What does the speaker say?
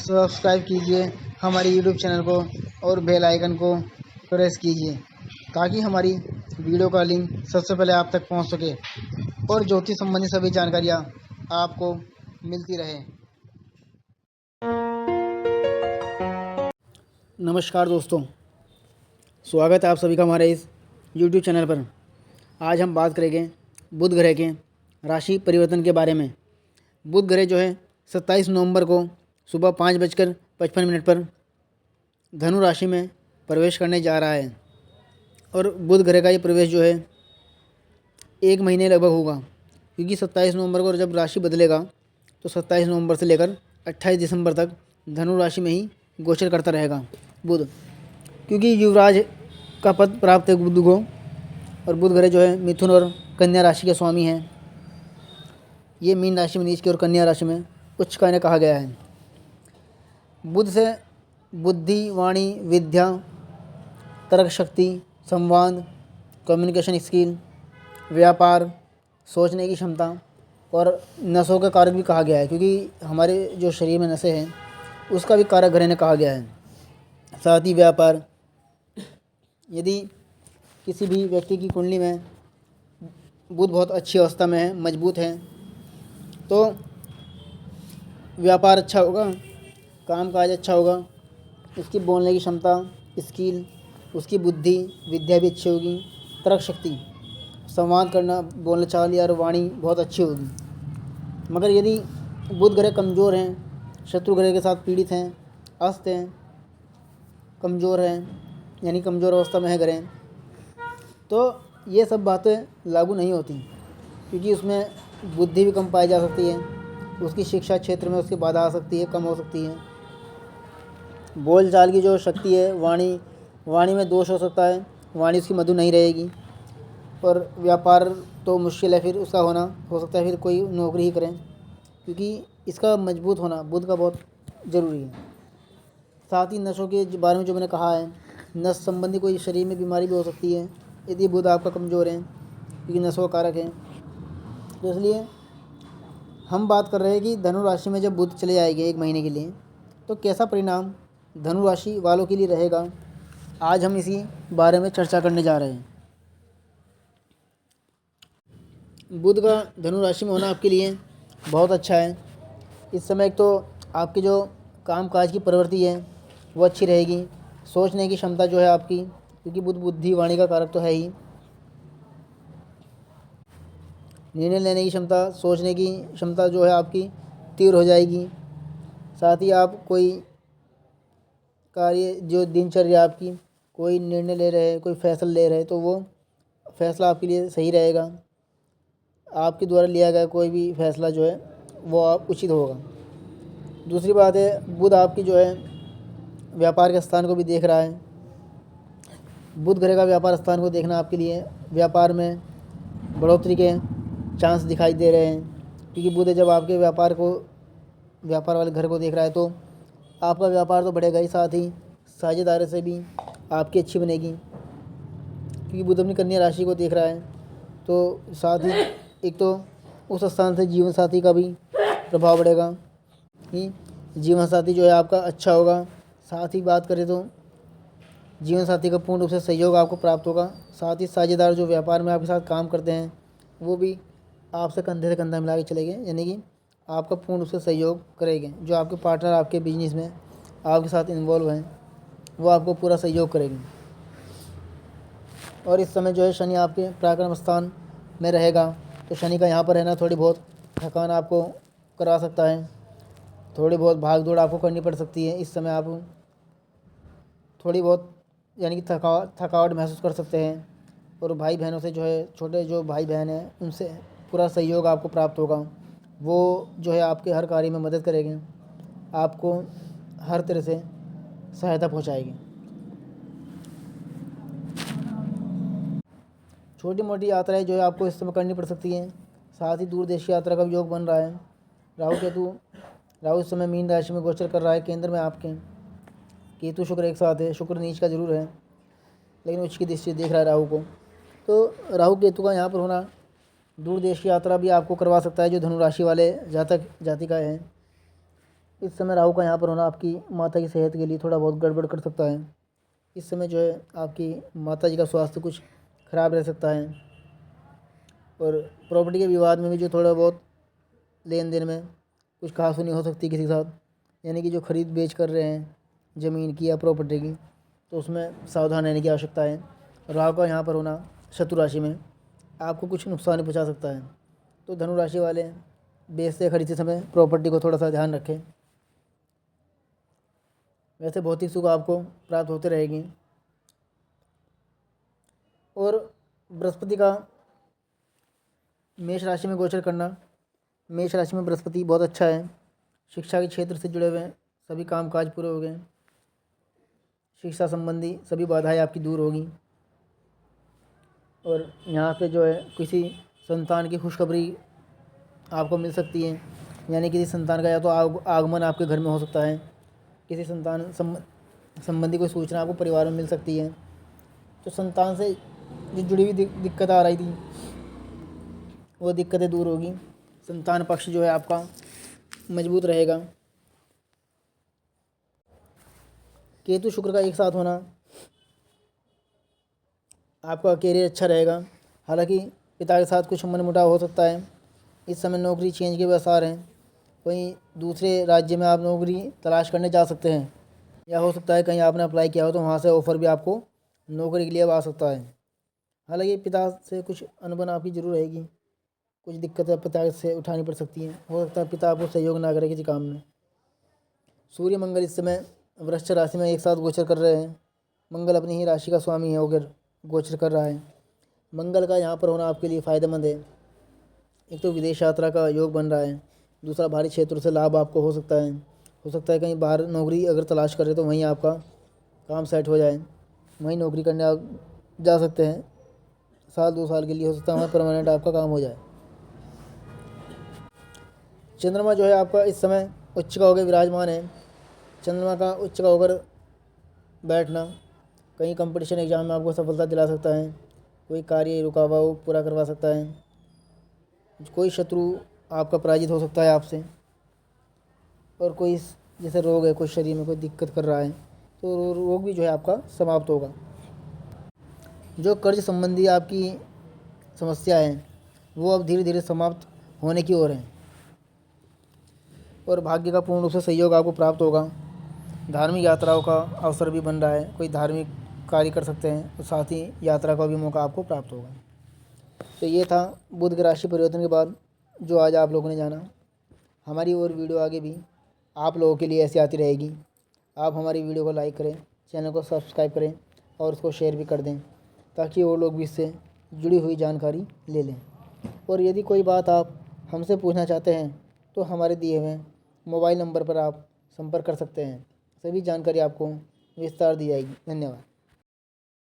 Subscribe कीजिए हमारे YouTube channel को और बेल आइकन को प्रेस कीजिए ताकि हमारी वीडियो का लिंक सबसे पहले आप तक पहुंच सके और ज्योतिष संबंधी सभी जानकारियां आपको मिलती रहे। नमस्कार दोस्तों, स्वागत है आप सभी का हमारे इस YouTube चैनल पर। आज हम बात करेंगे बुध ग्रह के राशि परिवर्तन के बारे में। बुध ग्रह जो है 27 नवंबर को सुबह 5:55 पर धनु राशि में प्रवेश करने जा रहा है और बुध ग्रह का ये प्रवेश जो है 1 महीने लगभग होगा, क्योंकि 27 नवंबर को जब राशि बदलेगा तो 27 नवंबर से लेकर 28 दिसंबर तक धनु राशि में ही गोचर करता रहेगा बुध, क्योंकि युवराज का पद प्राप्त है बुध को। और बुध ग्रह जो है मिथुन और कन्या राशि के स्वामी हैं। ये मीन राशि में नीच की और कन्या राशि में उच्च का इन्हें कहा गया है। बुध से बुद्धि, वाणी, विद्या, तर्क शक्ति, संवाद, कम्युनिकेशन स्किल, व्यापार, सोचने की क्षमता और नसों का कारक भी कहा गया है, क्योंकि हमारे जो शरीर में नसें हैं उसका भी कारक ग्रह ने कहा गया है। साथ ही व्यापार, यदि किसी भी व्यक्ति की कुंडली में बुध बहुत अच्छी अवस्था में है, मजबूत है, तो व्यापार अच्छा होगा, काम काज अच्छा होगा, उसकी बोलने की क्षमता, स्किल, उसकी बुद्धि, विद्या भी अच्छी होगी, तर्क शक्ति, संवाद करना, बोलने चाल या वाणी बहुत अच्छी होगी। मगर यदि बुध ग्रह कमज़ोर हैं, शत्रु ग्रह के साथ पीड़ित हैं, अस्त हैं, कमज़ोर हैं, यानी कमज़ोर अवस्था में है ग्रह, तो ये सब बातें लागू नहीं होती, क्योंकि उसमें बुद्धि भी कम पाई जा सकती है, उसकी शिक्षा क्षेत्र में उसकी बाधा आ सकती है, कम हो सकती है। बोल चाल की जो शक्ति है, वाणी में दोष हो सकता है, वाणी उसकी मधुर नहीं रहेगी। और व्यापार तो मुश्किल है फिर उसका होना, हो सकता है फिर कोई नौकरी ही करें, क्योंकि इसका मजबूत होना बुध का बहुत ज़रूरी है। साथ ही नसों के बारे में जो मैंने कहा है, नस संबंधी कोई शरीर में बीमारी भी हो सकती है यदि बुध आपका कमज़ोर है, क्योंकि नसों का कारक है। तो इसलिए हम बात कर रहे हैं कि धनु राशि में जब बुध चले जाएंगे 1 महीने के लिए, तो कैसा परिणाम धनु राशि वालों के लिए रहेगा। आज हम इसी बारे में चर्चा करने जा रहे हैं। बुध का धनु राशि में होना आपके लिए बहुत अच्छा है। इस समय एक तो आपकी जो काम काज की प्रवृत्ति है वो अच्छी रहेगी, सोचने की क्षमता जो है आपकी, क्योंकि बुध बुद्धि वाणी का कारक तो है ही, निर्णय लेने की क्षमता, सोचने की क्षमता जो है आपकी तीव्र हो जाएगी। साथ ही आप कोई कार्य, जो दिनचर्या आपकी, कोई निर्णय ले रहे हैं, कोई फैसला ले रहे हैं, तो वो फैसला आपके लिए सही रहेगा। आपके द्वारा लिया गया कोई भी फैसला जो है वो आप उचित होगा। दूसरी बात है, बुध आपकी जो है व्यापार के स्थान को भी देख रहा है। बुध ग्रह का व्यापार स्थान को देखना आपके लिए व्यापार में बढ़ोतरी के चांस दिखाई दे रहे हैं, क्योंकि बुध जब आपके व्यापार वाले घर को देख रहा है तो आपका व्यापार तो बढ़ेगा ही, साथ ही साझेदारी से भी आपकी अच्छी बनेगी, क्योंकि बुध अपनी कन्या राशि को देख रहा है। तो साथ ही एक तो उस स्थान से जीवन साथी का भी प्रभाव बढ़ेगा कि जीवन साथी जो है आपका अच्छा होगा। साथ ही बात करें तो जीवन साथी का पूर्ण रूप से सहयोग आपको प्राप्त होगा। साथ ही साझेदार जो व्यापार में आपके साथ काम करते हैं वो भी आपसे कंधे से कंधा मिला के चलेंगे, यानी कि आपका पूर्ण रूप से सहयोग करेंगे। जो आपके पार्टनर आपके बिजनेस में आपके साथ इन्वॉल्व हैं वो आपको पूरा सहयोग करेंगे। और इस समय जो है शनि आपके पराक्रम स्थान में रहेगा, तो शनि का यहाँ पर रहना थोड़ी बहुत थकान आपको करा सकता है, थोड़ी बहुत भाग दौड़ आपको करनी पड़ सकती है। इस समय आप थोड़ी बहुत यानी कि थकावट महसूस कर सकते हैं। और भाई बहनों से जो है, छोटे जो भाई बहन हैं उनसे पूरा सहयोग आपको प्राप्त होगा। वो जो है आपके हर कार्य में मदद करेंगे, आपको हर तरह से सहायता पहुंचाएगी। छोटी मोटी यात्राएं जो है आपको इस समय करनी पड़ सकती हैं। साथ ही दूर देश की यात्रा का भी योग बन रहा है। राहु इस समय मीन राशि में गोचर कर रहा है, केंद्र में आपके। केतु शुक्र एक साथ है, शुक्र नीच का जरूर है लेकिन उच्च की दृष्टि देख रहा है राहु को। तो राहु केतु का यहाँ पर होना दूर देश की यात्रा भी आपको करवा सकता है, जो धनु राशि वाले जातक जातिका हैं। इस समय राहु का यहाँ पर होना आपकी माता की सेहत के लिए थोड़ा बहुत गड़बड़ कर सकता है। इस समय जो है आपकी माता जी का स्वास्थ्य कुछ खराब रह सकता है। और प्रॉपर्टी के विवाद में भी जो थोड़ा बहुत लेन देन में कुछ कहासुनी हो सकती है किसी के साथ, यानी कि जो खरीद बेच कर रहे हैं ज़मीन की या प्रॉपर्टी की, तो उसमें सावधान रहने की आवश्यकता है। राहु का यहाँ पर होना शत्रु राशि में आपको कुछ नुकसान पहुँचा सकता है। तो धनु राशि वाले बेचते खरीदते समय प्रॉपर्टी को थोड़ा सा ध्यान रखें। वैसे भौतिक सुख आपको प्राप्त होते रहेगी। और बृहस्पति का मेष राशि में गोचर करना, मेष राशि में बृहस्पति बहुत अच्छा है। शिक्षा के क्षेत्र से जुड़े हुए सभी कामकाज पूरे हो गए। शिक्षा संबंधी सभी बाधाएं आपकी दूर होगी। और यहाँ पे जो है किसी संतान की खुशखबरी आपको मिल सकती है, यानी किसी संतान का या तो आगमन आपके घर में हो सकता है। किसी संतान संबंधी कोई सूचना आपको परिवार में मिल सकती है। तो संतान से जो जुड़ी हुई दिक्कत आ रही थी वो दिक्कतें दूर होगी। संतान पक्ष जो है आपका मजबूत रहेगा। केतु शुक्र का एक साथ होना आपका कैरियर अच्छा रहेगा। हालांकि पिता के साथ कुछ मनमुटाव हो सकता है। इस समय नौकरी चेंज के भी आसार हैं। कहीं दूसरे राज्य में आप नौकरी तलाश करने जा सकते हैं, या हो सकता है कहीं आपने अप्लाई किया हो तो वहाँ से ऑफ़र भी आपको नौकरी के लिए अब आ सकता है। हालांकि पिता से कुछ अनबन आपकी ज़रूर रहेगी, कुछ दिक्कतें पिता से उठानी पड़ सकती हैं। हो सकता है पिता आपको सहयोग ना करे किसी काम में। सूर्य मंगल इस समय वृश्चिक राशि में एक साथ गोचर कर रहे हैं। मंगल अपनी ही राशि का स्वामी है होकर गोचर कर रहा है। मंगल का यहाँ पर होना आपके लिए फ़ायदेमंद है। एक तो विदेश यात्रा का योग बन रहा है, दूसरा भारी क्षेत्रों से लाभ आपको हो सकता है। कहीं बाहर नौकरी अगर तलाश करें तो वहीं आपका काम सेट हो जाए, वहीं नौकरी करने आप जा सकते हैं। 1-2 साल के लिए हो सकता है वहाँ परमानेंट आपका काम हो जाए। चंद्रमा जो है आपका इस समय उच्च का होकर विराजमान है। चंद्रमा का उच्च का होकर बैठना कहीं कंपटीशन एग्जाम में आपको सफलता दिला सकता है। कोई कार्य रुका हुआ वो पूरा करवा सकता है। कोई शत्रु आपका पराजित हो सकता है आपसे। और कोई जैसे रोग है, कोई शरीर में कोई दिक्कत कर रहा है तो रोग भी जो है आपका समाप्त होगा। जो कर्ज संबंधी आपकी समस्या है वो अब धीरे धीरे समाप्त होने की ओर है। और भाग्य का पूर्ण रूप से सहयोग आपको प्राप्त होगा। धार्मिक यात्राओं का अवसर भी बन रहा है, कोई धार्मिक कार्य कर सकते हैं और साथ ही यात्रा का भी मौका आपको प्राप्त होगा। तो ये था बुध के राशि परिवर्तन के बाद जो आज आप लोगों ने जाना। हमारी और वीडियो आगे भी आप लोगों के लिए ऐसी आती रहेगी। आप हमारी वीडियो को लाइक करें, चैनल को सब्सक्राइब करें और उसको शेयर भी कर दें, ताकि और लोग भी इससे जुड़ी हुई जानकारी ले लें। और यदि कोई बात आप हमसे पूछना चाहते हैं तो हमारे दिए हुए मोबाइल नंबर पर आप संपर्क कर सकते हैं। सभी जानकारी आपको विस्तार दी जाएगी। धन्यवाद।